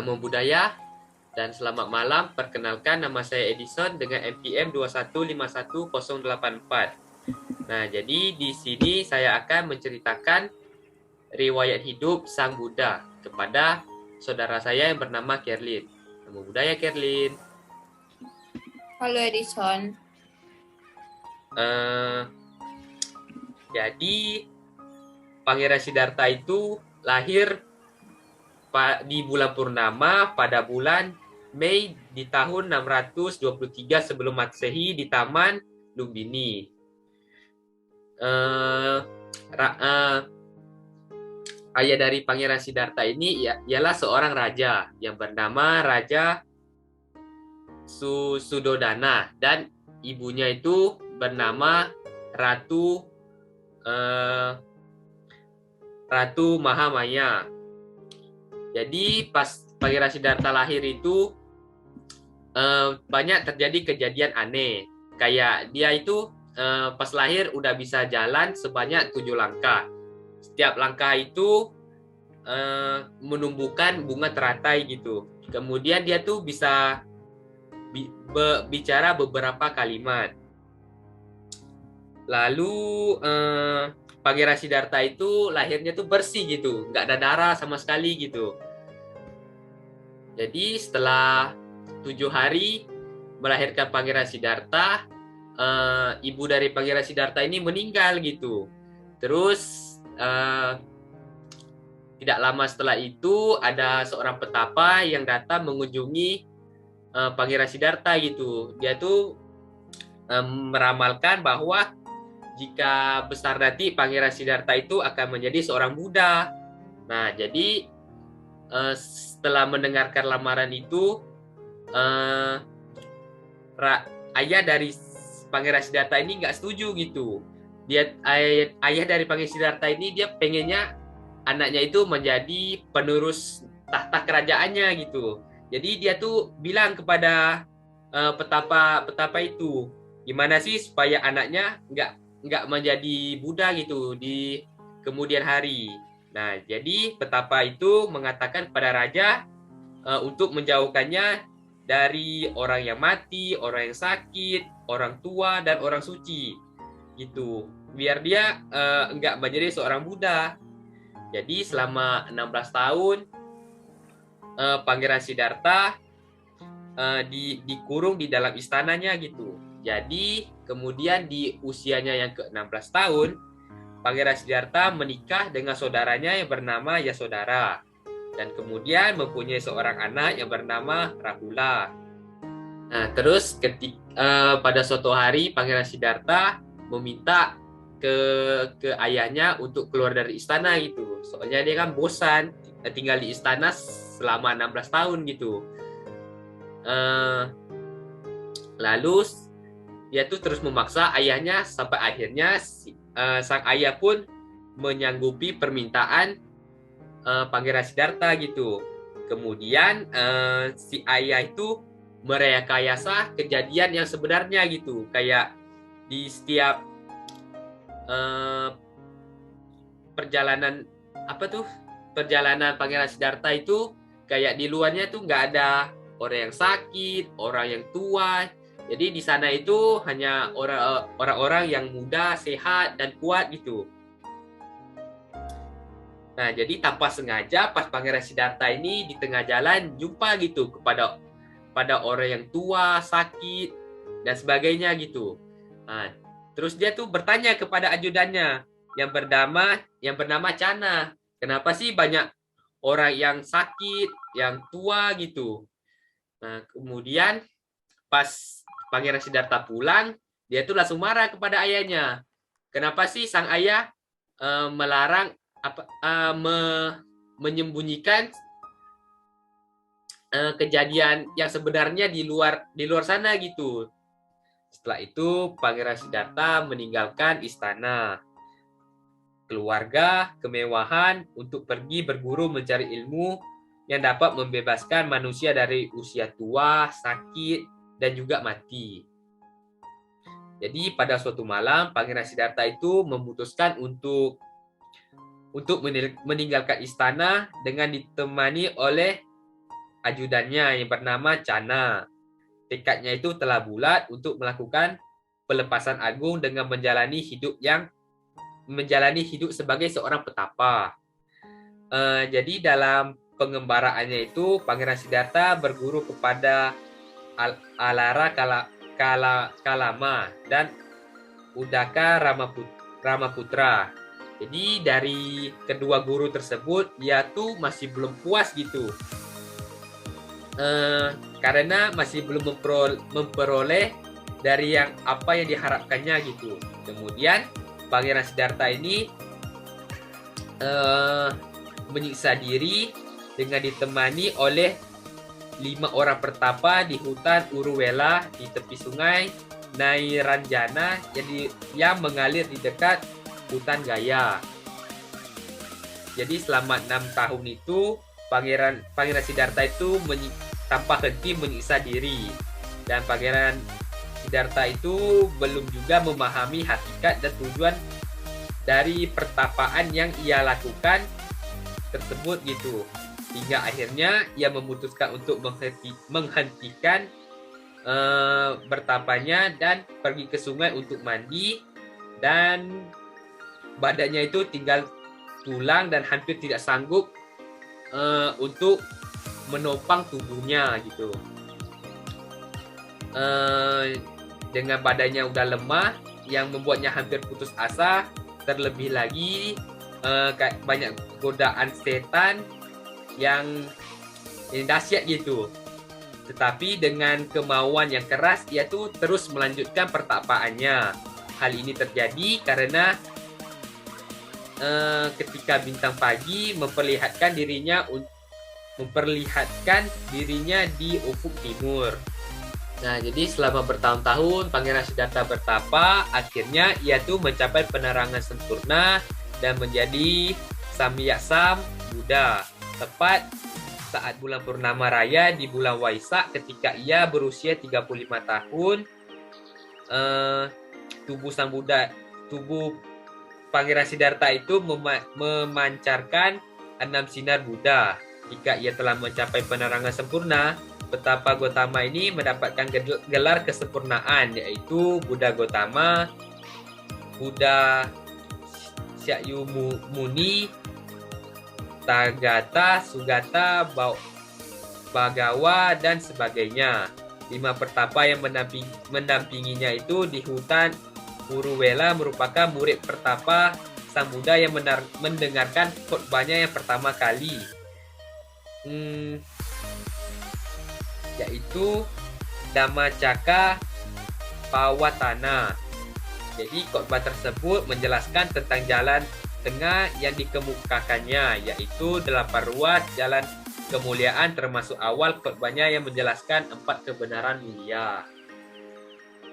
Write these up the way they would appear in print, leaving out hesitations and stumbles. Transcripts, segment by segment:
Namo Buddhaya dan selamat malam. Perkenalkan, nama saya Edison dengan NPM 2151084. Nah, jadi di sini saya akan menceritakan riwayat hidup Sang Buddha kepada saudara saya yang bernama Kerlin. Namo Buddhaya, Kerlin. Halo Edison. Jadi Pangeran Siddhartha itu lahir di bulan purnama pada bulan Mei di tahun 623 sebelum Masehi di Taman Lumbini. Ayah dari Pangeran Siddhartha ini ialah seorang raja yang bernama Raja Suddhodana dan ibunya itu bernama Ratu Mahamaya. Jadi pas Pangeran Siddhartha lahir itu banyak terjadi kejadian aneh. Kayak dia itu pas lahir udah bisa jalan sebanyak 7 langkah. Setiap langkah itu menumbuhkan bunga teratai gitu. Kemudian dia tuh bisa bicara beberapa kalimat. Lalu Pangeran Siddhartha itu lahirnya tuh bersih gitu, nggak ada darah sama sekali gitu. Jadi setelah 7 hari melahirkan Pangeran Siddhartha, ibu dari Pangeran Siddhartha ini meninggal gitu. Terus tidak lama setelah itu ada seorang petapa yang datang mengunjungi Pangeran Siddhartha gitu. Dia tuh meramalkan bahwa jika besar nanti Pangeran Siddhartha itu akan menjadi seorang Buddha. Nah, jadi setelah mendengarkan lamaran itu, ayah dari Pangeran Siddhartha ini nggak setuju gitu. Ayah dari Pangeran Siddhartha ini dia pengennya anaknya itu menjadi penerus tahta kerajaannya gitu. Jadi dia tuh bilang kepada petapa itu, gimana sih supaya anaknya nggak menjadi Buddha gitu di kemudian hari. Nah, jadi petapa itu mengatakan kepada raja untuk menjauhkannya dari orang yang mati, orang yang sakit, orang tua, dan orang suci. Gitu. Biar dia nggak menjadi seorang Buddha. Jadi selama 16 tahun, Pangeran Siddhartha dikurung di dalam istananya gitu. Jadi kemudian di usianya yang ke-16 tahun, Pangeran Siddhartha menikah dengan saudaranya yang bernama Yasodhara. Dan kemudian mempunyai seorang anak yang bernama Rahula. Nah, terus pada suatu hari Pangeran Siddhartha meminta ke ayahnya untuk keluar dari istana gitu. Soalnya dia kan bosan tinggal di istana selama 16 tahun gitu. Lalu dia tuh terus memaksa ayahnya sampai akhirnya sang ayah pun menyanggupi permintaan Pangeran Siddhartha gitu. Kemudian si ayah itu merekayasa kejadian yang sebenarnya gitu. Kayak di setiap perjalanan Pangeran Siddhartha itu kayak di luarnya tuh nggak ada orang yang sakit, orang yang tua. Jadi di sana itu hanya orang-orang yang muda, sehat, dan kuat gitu. Nah, jadi tanpa sengaja pas Pangeran Siddhartha ini di tengah jalan jumpa gitu kepada orang yang tua, sakit, dan sebagainya gitu. Nah, terus dia tuh bertanya kepada ajudannya yang bernama Chana, kenapa sih banyak orang yang sakit, yang tua gitu. Nah, kemudian pas Pangeran Siddhartha pulang, dia tuh langsung marah kepada ayahnya. Kenapa sih sang ayah melarang menyembunyikan kejadian yang sebenarnya di luar sana gitu. Setelah itu Pangeran Siddhartha meninggalkan istana, keluarga, kemewahan untuk pergi berguru mencari ilmu yang dapat membebaskan manusia dari usia tua, sakit, dan juga mati. Jadi pada suatu malam Pangeran Siddhartha itu memutuskan untuk meninggalkan istana dengan ditemani oleh ajudannya yang bernama Cana. Tekadnya itu telah bulat untuk melakukan pelepasan agung dengan menjalani hidup sebagai seorang petapa. Jadi dalam pengembaraannya itu Pangeran Siddhartha berguru kepada Alara Kalama dan Udaka Ramaputra. Jadi dari kedua guru tersebut dia tuh masih belum puas gitu. Karena masih belum memperoleh dari apa yang diharapkannya gitu. Kemudian Pangeran Siddhartha ini menyiksa diri dengan ditemani oleh 5 orang pertapa di hutan Uruwela di tepi sungai Nairanjana yang mengalir di dekat hutan Gaya. Jadi selama 6 tahun itu Pangeran Siddhartha itu tanpa henti menyiksa diri, dan Pangeran Siddhartha itu belum juga memahami hakikat dan tujuan dari pertapaan yang ia lakukan tersebut gitu. Hingga akhirnya ia memutuskan untuk menghentikan bertapanya dan pergi ke sungai untuk mandi, dan badannya itu tinggal tulang dan hampir tidak sanggup untuk menopang tubuhnya gitu. Dengan badannya udah lemah yang membuatnya hampir putus asa, terlebih lagi banyak godaan setan yang dahsyat gitu. Tetapi dengan kemauan yang keras ia tuh terus melanjutkan pertapaannya. Hal ini terjadi karena ketika bintang pagi memperlihatkan dirinya di ufuk timur. Nah, jadi selama bertahun-tahun Pangeran Siddhartha bertapa, akhirnya ia tuh mencapai penerangan sempurna dan menjadi Samyaksam Buddha. Tepat saat bulan purnama raya di bulan Waisak ketika ia berusia 35 tahun, tubuh Pangeran Siddhartha itu memancarkan 6 sinar Buddha. Jika ia telah mencapai penerangan sempurna, Petapa Gotama ini mendapatkan gelar kesempurnaan, yaitu Buddha Gotama, Buddha Shakyamuni, Tathagata, Sugata, Bhagawa, dan sebagainya. 5 pertapa yang mendampinginya itu di hutan Uruwela merupakan murid pertapa Sang Buddha yang mendengarkan khotbahnya yang pertama kali, yaitu Dhammacakka Pawatana. Jadi khotbah tersebut menjelaskan tentang jalan tengah yang dikemukakannya, yaitu 8 ruas jalan kemuliaan, termasuk awal khotbahnya yang menjelaskan 4 kebenaran mulia.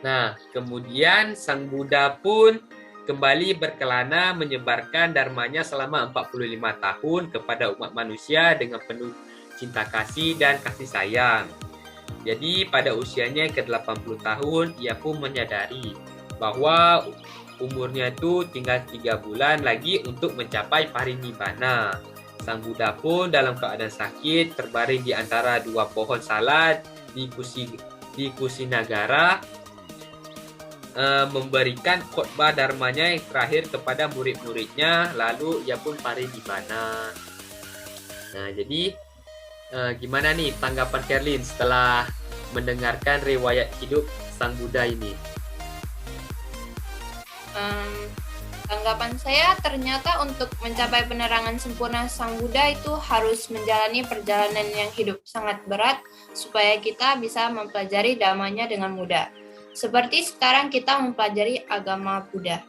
Nah, kemudian Sang Buddha pun kembali berkelana menyebarkan dharmanya selama 45 tahun kepada umat manusia dengan penuh cinta kasih dan kasih sayang. Jadi pada usianya ke-80 tahun, ia pun menyadari bahwa umurnya itu tinggal 3 bulan lagi untuk mencapai parinibbana. Sang Buddha pun dalam keadaan sakit terbaring di antara 2 pohon salad di Kusinagara, memberikan khotbah dharmanya yang terakhir kepada murid-muridnya, lalu ia pun parinibbana. Nah, jadi gimana nih tanggapan Kerlin setelah mendengarkan riwayat hidup Sang Buddha ini? Tanggapan saya, ternyata untuk mencapai penerangan sempurna Sang Buddha itu harus menjalani perjalanan yang hidup sangat berat supaya kita bisa mempelajari dhamanya dengan mudah. Seperti sekarang kita mempelajari agama Buddha.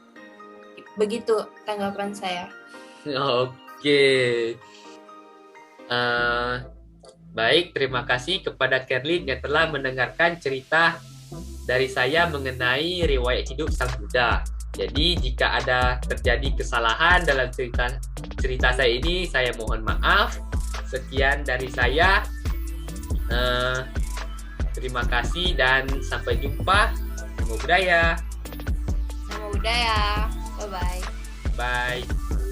Begitu tanggapan saya. Oke. Baik, terima kasih kepada Kerlin yang telah mendengarkan cerita dari saya mengenai riwayat hidup Sang Buddha. Jadi jika ada terjadi kesalahan dalam cerita saya ini, saya mohon maaf. Sekian dari saya. Terima kasih dan sampai jumpa. Namo Buddhaya. Namo Buddhaya. Bye-bye. Bye.